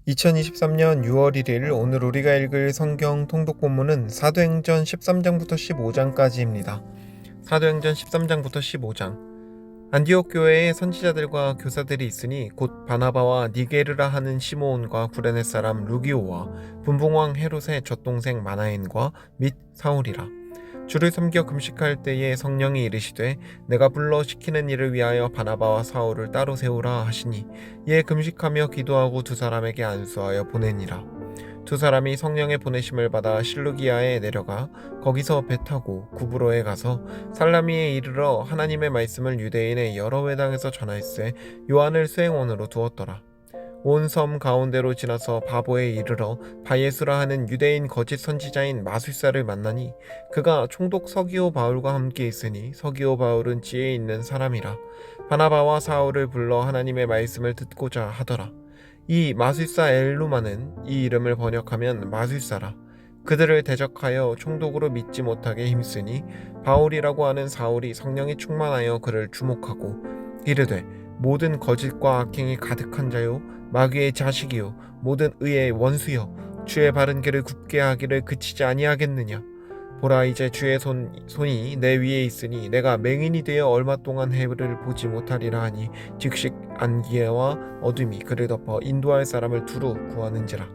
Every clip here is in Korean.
2023년 6월 1일 오늘 우리가 읽을 성경 통독 본문은 사도행전 13장부터 15장까지입니다. 사도행전 13장부터 15장. 안디옥 교회에 선지자들과 교사들이 있으니 곧 바나바와 니게르라 하는 시므온과 구레네 사람 루기오와 분봉왕 헤롯의 젖동생 마나엔과 및 사울이라. 주를 섬겨 금식할 때에 성령이 이르시되 내가 불러 시키는 일을 위하여 바나바와 사울을 따로 세우라 하시니 이에 금식하며 기도하고 두 사람에게 안수하여 보내니라. 두 사람이 성령의 보내심을 받아 실루기아에 내려가 거기서 배 타고 구브로에 가서 살라미에 이르러 하나님의 말씀을 유대인의 여러 회당에서 전하였으에 요한을 수행원으로 두었더라. 온 섬 가운데로 지나서 바보에 이르러 바예수라 하는 유대인 거짓 선지자인 마술사를 만나니 그가 총독 서기오 바울과 함께 있으니 서기오 바울은 지혜 있는 사람이라. 바나바와 사울을 불러 하나님의 말씀을 듣고자 하더라. 이 마술사 엘루마는 이 이름을 번역하면 마술사라. 그들을 대적하여 총독으로 믿지 못하게 힘쓰니 바울이라고 하는 사울이 성령이 충만하여 그를 주목하고 이르되 모든 거짓과 악행이 가득한 자요 마귀의 자식이요 모든 의의 원수여 주의 바른 길을 굽게 하기를 그치지 아니하겠느냐. 보라 이제 주의 손이 내 위에 있으니 내가 맹인이 되어 얼마 동안 해를 보지 못하리라 하니 즉시 안개와 어둠이 그를 덮어 인도할 사람을 두루 구하는지라.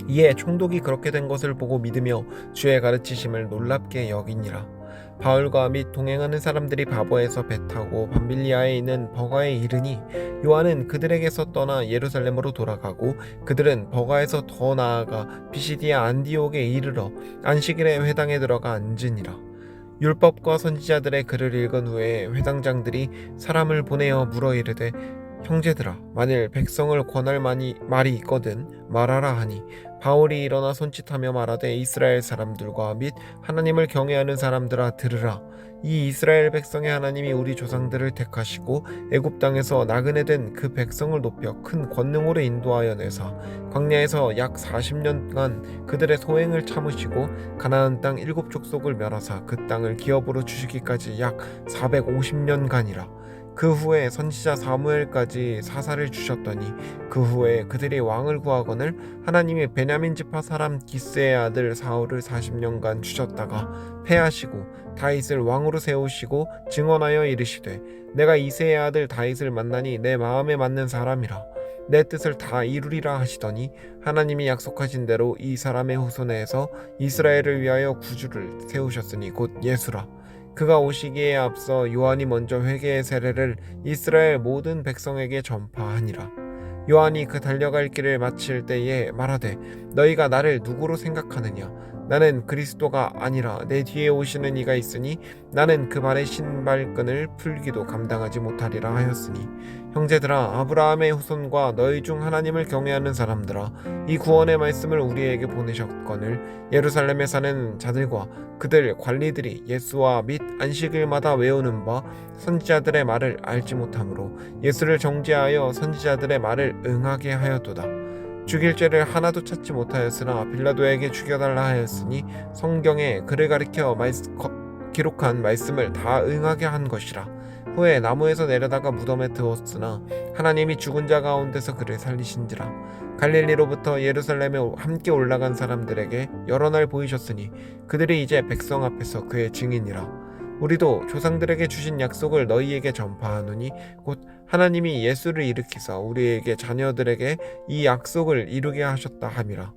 이에 총독이 그렇게 된 것을 보고 믿으며 주의 가르치심을 놀랍게 여기니라. 바울과 및 동행하는 사람들이 바보에서 배 타고 밤빌리아에 있는 버가에 이르니 요한은 그들에게서 떠나 예루살렘으로 돌아가고 그들은 버가에서 더 나아가 피시디아 안디옥에 이르러 안식일에 회당에 들어가 앉으니라. 율법과 선지자들의 글을 읽은 후에 회당장들이 사람을 보내어 물어 이르되 형제들아 만일 백성을 권할 말이 있거든 말하라 하니 바울이 일어나 손짓하며 말하되 이스라엘 사람들과 및 하나님을 경외하는 사람들아 들으라. 이 이스라엘 백성의 하나님이 우리 조상들을 택하시고 애굽 땅에서 나그네 된 그 백성을 높여 큰 권능으로 인도하여 내사 광야에서 약 40년간 그들의 소행을 참으시고 가나안 땅 7족속을 멸하사 그 땅을 기업으로 주시기까지 약 450년간이라. 그 후에 선지자 사무엘까지 사사를 주셨더니 그 후에 그들이 왕을 구하거늘 하나님이 베냐민 지파 사람 기스의 아들 사울을 40년간 주셨다가 패하시고 다윗을 왕으로 세우시고 증언하여 이르시되 내가 이새의 아들 다윗을 만나니 내 마음에 맞는 사람이라 내 뜻을 다 이루리라 하시더니 하나님이 약속하신 대로 이 사람의 후손에서 이스라엘을 위하여 구주를 세우셨으니 곧 예수라. 그가 오시기에 앞서 요한이 먼저 회개의 세례를 이스라엘 모든 백성에게 전파하니라. 요한이 그 달려갈 길을 마칠 때에 말하되 너희가 나를 누구로 생각하느냐. 나는 그리스도가 아니라 내 뒤에 오시는 이가 있으니 나는 그 발의 신발끈을 풀기도 감당하지 못하리라 하였으니 형제들아 아브라함의 후손과 너희 중 하나님을 경외하는 사람들아 이 구원의 말씀을 우리에게 보내셨거늘 예루살렘에 사는 자들과 그들 관리들이 예수와 및 안식일마다 외우는 바 선지자들의 말을 알지 못하므로 예수를 정죄하여 선지자들의 말을 응하게 하였도다. 죽일 죄를 하나도 찾지 못하였으나 빌라도에게 죽여달라 하였으니 성경에 그를 가리켜 기록한 말씀을 다 응하게 한 것이라. 후에 나무에서 내려다가 무덤에 두었으나 하나님이 죽은 자 가운데서 그를 살리신지라. 갈릴리로부터 예루살렘에 함께 올라간 사람들에게 여러 날 보이셨으니 그들이 이제 백성 앞에서 그의 증인이라. 우리도 조상들에게 주신 약속을 너희에게 전파하노니 곧 하나님이 예수를 일으키사 우리에게 자녀들에게 이 약속을 이루게 하셨다 함이라.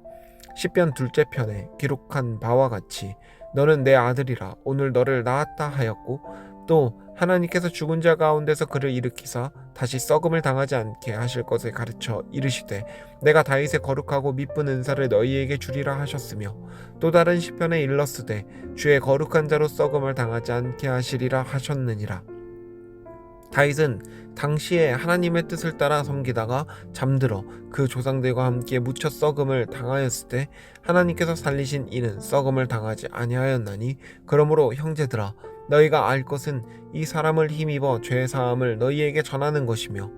시편 둘째 편에 기록한 바와 같이 너는 내 아들이라 오늘 너를 낳았다 하였고 또 하나님께서 죽은 자 가운데서 그를 일으키사 다시 썩음을 당하지 않게 하실 것을 가르쳐 이르시되 내가 다윗의 거룩하고 미쁜 은사를 너희에게 주리라 하셨으며 또 다른 시편에 일렀으되 주의 거룩한 자로 썩음을 당하지 않게 하시리라 하셨느니라. 다윗은 당시에 하나님의 뜻을 따라 섬기다가 잠들어 그 조상들과 함께 묻혀 썩음을 당하였을 때 하나님께서 살리신 이는 썩음을 당하지 아니하였나니 그러므로 형제들아 너희가 알 것은 이 사람을 힘입어 죄 사함을 너희에게 전하는 것이며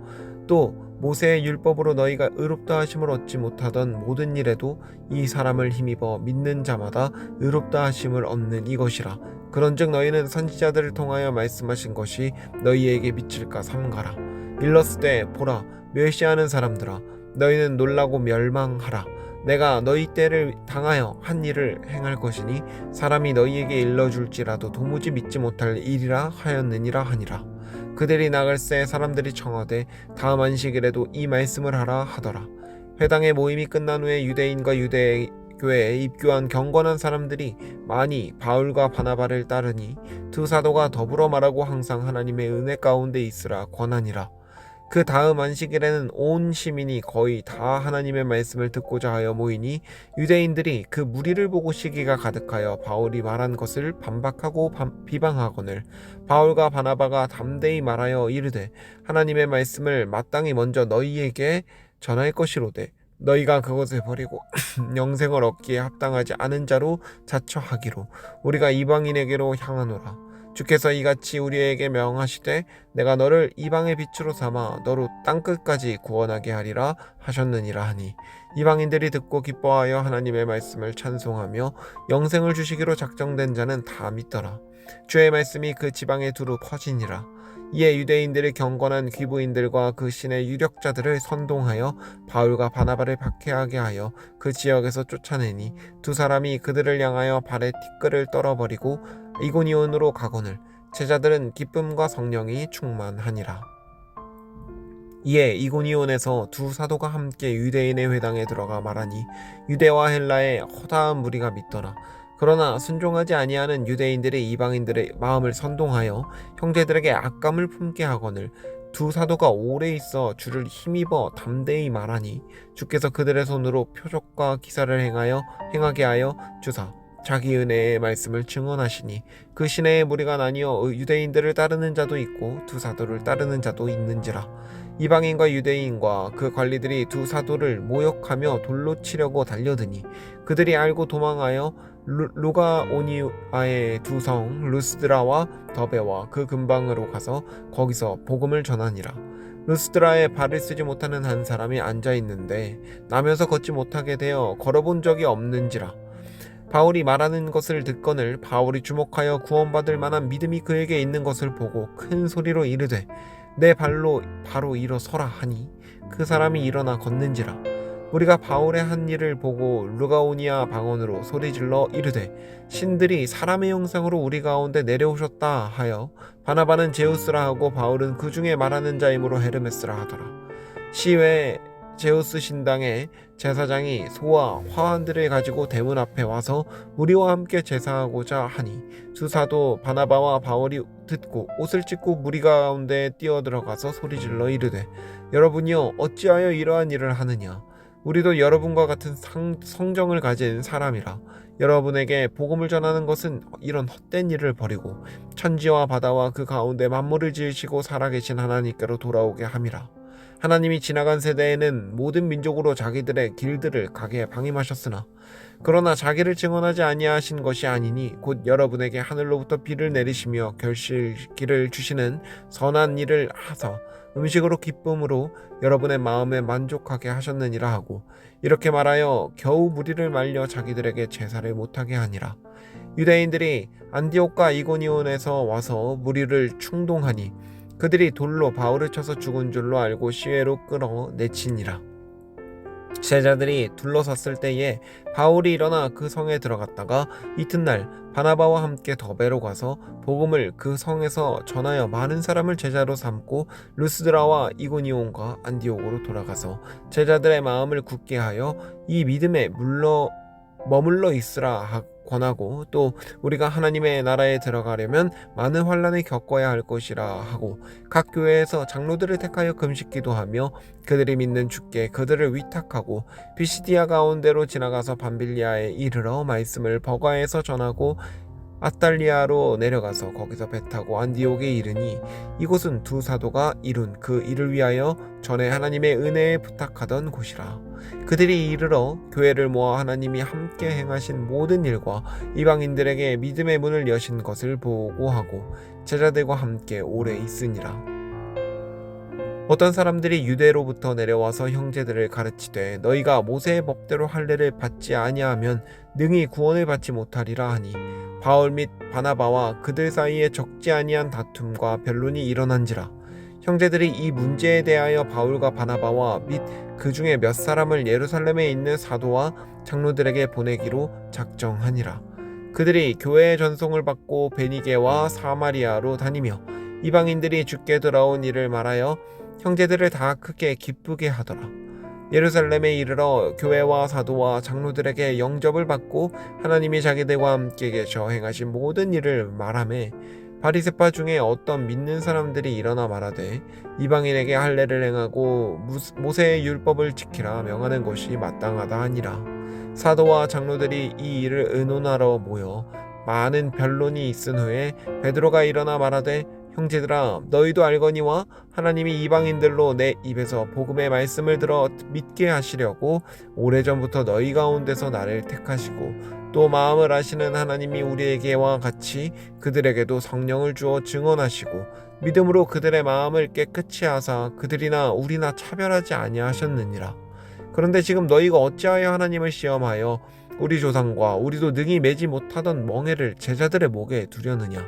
또 모세의 율법으로 너희가 의롭다 하심을 얻지 못하던 모든 일에도 이 사람을 힘입어 믿는 자마다 의롭다 하심을 얻는 이것이라. 그런즉 너희는 선지자들을 통하여 말씀하신 것이 너희에게 미칠까 삼가라. 일렀으되 보라 멸시하는 사람들아 너희는 놀라고 멸망하라. 내가 너희 때를 당하여 한 일을 행할 것이니 사람이 너희에게 일러줄지라도 도무지 믿지 못할 일이라 하였느니라 하니라. 그들이 나갈새 사람들이 청하되 다음 안식일에도 이 말씀을 하라 하더라. 회당의 모임이 끝난 후에 유대인과 유대 교회에 입교한 경건한 사람들이 많이 바울과 바나바를 따르니 두 사도가 더불어 말하고 항상 하나님의 은혜 가운데 있으라 권하니라. 그 다음 안식일에는 온 시민이 거의 다 하나님의 말씀을 듣고자 하여 모이니 유대인들이 그 무리를 보고 시기가 가득하여 바울이 말한 것을 반박하고 비방하거늘 바울과 바나바가 담대히 말하여 이르되 하나님의 말씀을 마땅히 먼저 너희에게 전할 것이로되 너희가 그것을 버리고 영생을 얻기에 합당하지 않은 자로 자처하기로 우리가 이방인에게로 향하노라. 주께서 이같이 우리에게 명하시되 내가 너를 이방의 빛으로 삼아 너로 땅끝까지 구원하게 하리라 하셨느니라 하니 이방인들이 듣고 기뻐하여 하나님의 말씀을 찬송하며 영생을 주시기로 작정된 자는 다 믿더라. 주의 말씀이 그 지방에 두루 퍼지니라. 이에 유대인들이 경건한 귀부인들과 그 신의 유력자들을 선동하여 바울과 바나바를 박해하게 하여 그 지역에서 쫓아내니 두 사람이 그들을 향하여 발에 티끌을 떨어버리고 이고니온으로 가거늘 제자들은 기쁨과 성령이 충만하니라. 이에 이고니온에서 두 사도가 함께 유대인의 회당에 들어가 말하니 유대와 헬라의 허다한 무리가 믿더라. 그러나 순종하지 아니하는 유대인들이 이방인들의 마음을 선동하여 형제들에게 악감을 품게 하거늘 두 사도가 오래 있어 주를 힘입어 담대히 말하니 주께서 그들의 손으로 표적과 기사를 행하게 하여 주사 자기 은혜의 말씀을 증언하시니 그 시내의 무리가 나뉘어 유대인들을 따르는 자도 있고 두 사도를 따르는 자도 있는지라. 이방인과 유대인과 그 관리들이 두 사도를 모욕하며 돌로 치려고 달려드니 그들이 알고 도망하여 루가오니아의 두 성 루스드라와 더베와 그 근방으로 가서 거기서 복음을 전하니라. 루스드라에 발을 쓰지 못하는 한 사람이 앉아 있는데 나면서 걷지 못하게 되어 걸어본 적이 없는지라. 바울이 말하는 것을 듣거늘 바울이 주목하여 구원받을 만한 믿음이 그에게 있는 것을 보고 큰 소리로 이르되 내 발로 바로 일어서라 하니 그 사람이 일어나 걷는지라. 우리가 바울의 한 일을 보고 루가오니아 방언으로 소리질러 이르되 신들이 사람의 형상으로 우리 가운데 내려오셨다 하여 바나바는 제우스라 하고 바울은 그 중에 말하는 자이므로 헤르메스라 하더라. 시외 제우스 신당의 제사장이 소와 화환들을 가지고 대문 앞에 와서 무리와 함께 제사하고자 하니 두 사도 바나바와 바울이 듣고 옷을 찢고 무리 가운데 뛰어들어가서 소리질러 이르되 여러분이여 어찌하여 이러한 일을 하느냐. 우리도 여러분과 같은 성정을 가진 사람이라. 여러분에게 복음을 전하는 것은 이런 헛된 일을 버리고 천지와 바다와 그 가운데 만물을 지으시고 살아계신 하나님께로 돌아오게 함이라. 하나님이 지나간 세대에는 모든 민족으로 자기들의 길들을 가게 방임하셨으나 그러나 자기를 증언하지 아니하신 것이 아니니 곧 여러분에게 하늘로부터 비를 내리시며 결실기를 주시는 선한 일을 하사 음식으로 기쁨으로 여러분의 마음에 만족하게 하셨느니라 하고 이렇게 말하여 겨우 무리를 말려 자기들에게 제사를 못하게 하니라. 유대인들이 안디옥과 이고니온에서 와서 무리를 충동하니 그들이 돌로 바울을 쳐서 죽은 줄로 알고 시외로 끌어내치니라. 제자들이 둘러섰을 때에 바울이 일어나 그 성에 들어갔다가 이튿날 바나바와 함께 더베로 가서 복음을 그 성에서 전하여 많은 사람을 제자로 삼고 루스드라와 이고니온과 안디옥으로 돌아가서 제자들의 마음을 굳게 하여 이 믿음에 머물러 있으라 권하고 또 우리가 하나님의 나라에 들어가려면 많은 환난을 겪어야 할 것이라 하고 각 교회에서 장로들을 택하여 금식기도 하며 그들이 믿는 주께 그들을 위탁하고 비시디아 가운데로 지나가서 밤빌리아에 이르러 말씀을 버가에서 전하고 아탈리아로 내려가서 거기서 배 타고 안디옥에 이르니 이곳은 두 사도가 이룬 그 일을 위하여 전에 하나님의 은혜에 부탁하던 곳이라. 그들이 이르러 교회를 모아 하나님이 함께 행하신 모든 일과 이방인들에게 믿음의 문을 여신 것을 보고하고 제자들과 함께 오래 있으니라. 어떤 사람들이 유대로부터 내려와서 형제들을 가르치되 너희가 모세의 법대로 할례를 받지 아니하면 능히 구원을 받지 못하리라 하니 바울 및 바나바와 그들 사이에 적지 아니한 다툼과 변론이 일어난지라. 형제들이 이 문제에 대하여 바울과 바나바와 및 그 중에 몇 사람을 예루살렘에 있는 사도와 장로들에게 보내기로 작정하니라. 그들이 교회의 전송을 받고 베니게와 사마리아로 다니며 이방인들이 주께 돌아온 일을 말하여 형제들을 다 크게 기쁘게 하더라. 예루살렘에 이르러 교회와 사도와 장로들에게 영접을 받고 하나님이 자기들과 함께 계셔 행하신 모든 일을 말하매, 바리새파 중에 어떤 믿는 사람들이 일어나 말하되 이방인에게 할례를 행하고 모세의 율법을 지키라 명하는 것이 마땅하다 하니라. 사도와 장로들이 이 일을 의논하러 모여 많은 변론이 있은 후에 베드로가 일어나 말하되, 형제들아, 너희도 알거니와 하나님이 이방인들로 내 입에서 복음의 말씀을 들어 믿게 하시려고 오래전부터 너희 가운데서 나를 택하시고 또 마음을 아시는 하나님이 우리에게와 같이 그들에게도 성령을 주어 증언하시고 믿음으로 그들의 마음을 깨끗이 하사 그들이나 우리나 차별하지 아니하셨느니라. 그런데 지금 너희가 어찌하여 하나님을 시험하여 우리 조상과 우리도 능히 매지 못하던 멍에를 제자들의 목에 두려느냐.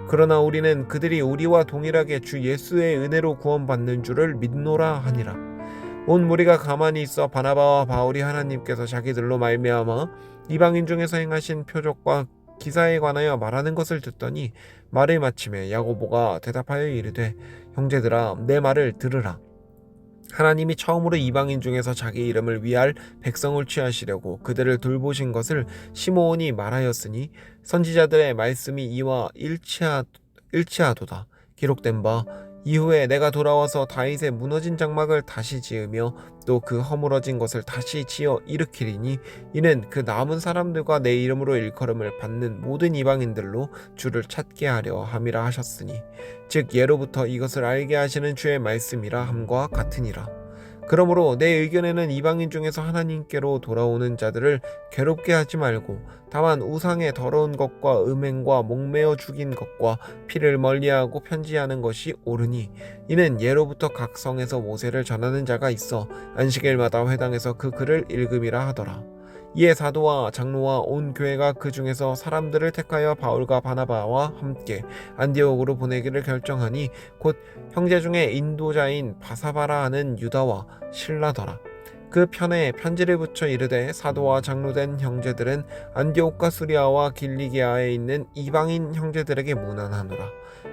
그러나 우리는 그들이 우리와 동일하게 주 예수의 은혜로 구원받는 줄을 믿노라 하니라. 온 무리가 가만히 있어 바나바와 바울이 하나님께서 자기들로 말미암아 이방인 중에서 행하신 표적과 기사에 관하여 말하는 것을 듣더니 말을 마침에 야고보가 대답하여 이르되, 형제들아, 내 말을 들으라. 하나님이 처음으로 이방인 중에서 자기 이름을 위할 백성을 취하시려고 그들을 돌보신 것을 시므온이 말하였으니 선지자들의 말씀이 이와 일치하도다. 기록된 바 이후에 내가 돌아와서 다윗의 무너진 장막을 다시 지으며 또 그 허물어진 것을 다시 지어 일으키리니 이는 그 남은 사람들과 내 이름으로 일컬음을 받는 모든 이방인들로 주를 찾게 하려 함이라 하셨으니, 즉 예로부터 이것을 알게 하시는 주의 말씀이라 함과 같으니라. 그러므로 내 의견에는 이방인 중에서 하나님께로 돌아오는 자들을 괴롭게 하지 말고 다만 우상의 더러운 것과 음행과 목매어 죽인 것과 피를 멀리하고 편지하는 것이 옳으니, 이는 예로부터 각 성에서 모세를 전하는 자가 있어 안식일마다 회당에서 그 글을 읽음이라 하더라. 이에 사도와 장로와 온 교회가 그 중에서 사람들을 택하여 바울과 바나바와 함께 안디옥으로 보내기를 결정하니 곧 형제 중에 인도자인 바사바라 하는 유다와 실라더라. 그 편에 편지를 붙여 이르되, 사도와 장로된 형제들은 안디옥과 수리아와 길리기아에 있는 이방인 형제들에게 문안하노라.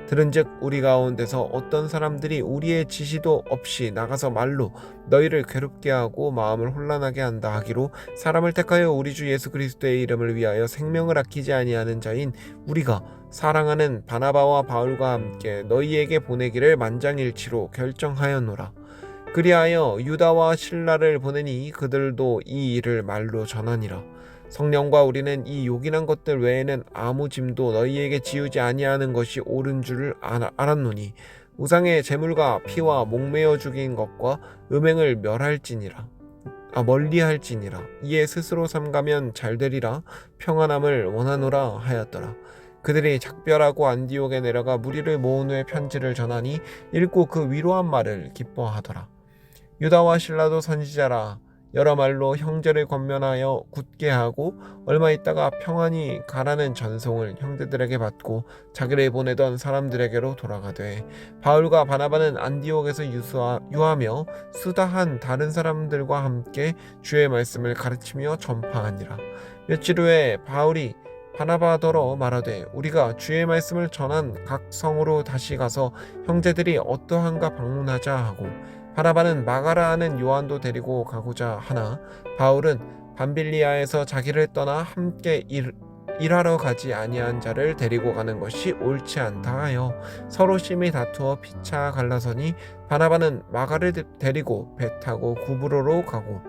들은즉 우리 가운데서 어떤 사람들이 우리의 지시도 없이 나가서 말로 너희를 괴롭게 하고 마음을 혼란하게 한다 하기로 사람을 택하여 우리 주 예수 그리스도의 이름을 위하여 생명을 아끼지 아니하는 자인 우리가 사랑하는 바나바와 바울과 함께 너희에게 보내기를 만장일치로 결정하였노라. 그리하여 유다와 실라를 보내니 그들도 이 일을 말로 전하니라. 성령과 우리는 이 요긴한 것들 외에는 아무 짐도 너희에게 지우지 아니하는 것이 옳은 줄을 알았노니 우상의 제물과 피와 목매어 죽인 것과 음행을 멀리할지니라. 이에 스스로 삼가면 잘되리라. 평안함을 원하노라 하였더라. 그들이 작별하고 안디옥에 내려가 무리를 모은 후에 편지를 전하니 읽고 그 위로한 말을 기뻐하더라. 유다와 실라도 선지자라, 여러 말로 형제를 권면하여 굳게 하고 얼마 있다가 평안히 가라는 전송을 형제들에게 받고 자기를 보내던 사람들에게로 돌아가되, 바울과 바나바는 안디옥에서 유하며 수다한 다른 사람들과 함께 주의 말씀을 가르치며 전파하니라. 며칠 후에 바울이 바나바더러 말하되, 우리가 주의 말씀을 전한 각 성으로 다시 가서 형제들이 어떠한가 방문하자 하고, 바나바는 마가라 하는 요한도 데리고 가고자 하나 바울은 밤빌리아에서 자기를 떠나 함께 일하러 가지 아니한 자를 데리고 가는 것이 옳지 않다 하여 서로 심히 다투어 피차 갈라서니, 바나바는 마가를 데리고 배 타고 구브로로 가고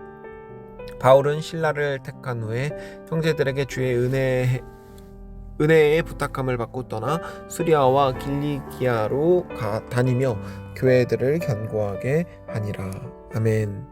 바울은 신라를 택한 후에 형제들에게 주의 은혜의 부탁함을 받고 떠나 수리아와 길리기아로 다니며 교회들을 견고하게 하니라. 아멘.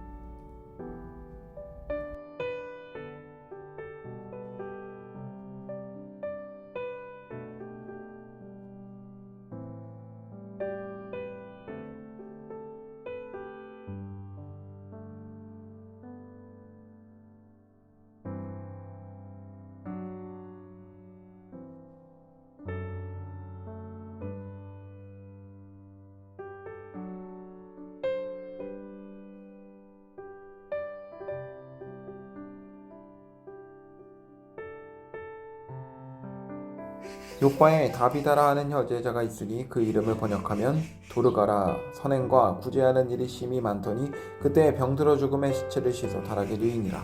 요바에 다비다라 하는 여제자가 있으니 그 이름을 번역하면 도르가라. 선행과 구제하는 일이 심히 많더니 그때 병들어 죽음의 시체를 씻어 달하게 되이니라.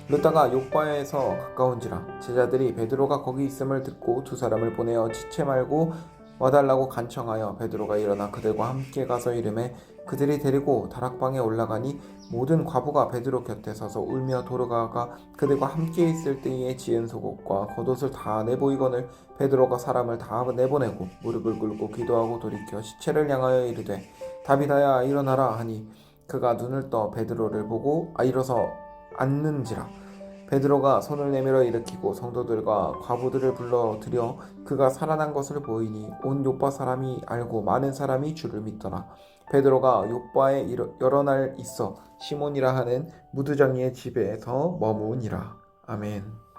루다가 요바에서 가까운지라. 제자들이 베드로가 거기 있음을 듣고 두 사람을 보내어 지체 말고 와달라고 간청하여 베드로가 일어나 그들과 함께 가서 이르매 그들이 데리고 다락방에 올라가니 모든 과부가 베드로 곁에 서서 울며 도르가가 그들과 함께 있을 때에 지은 속옷과 겉옷을 다 내보이거늘 베드로가 사람을 다 내보내고 무릎을 꿇고 기도하고 돌이켜 시체를 향하여 이르되 다비다야 일어나라 하니 그가 눈을 떠 베드로를 보고 일어서 앉는지라. 베드로가 손을 내밀어 일으키고 성도들과 과부들을 불러들여 그가 살아난 것을 보이니 온 요파 사람이 알고 많은 사람이 주를 믿더라. 베드로가 요파에 여러 날 있어 시몬이라 하는 무두장이의 집에서 머무니라. 아멘.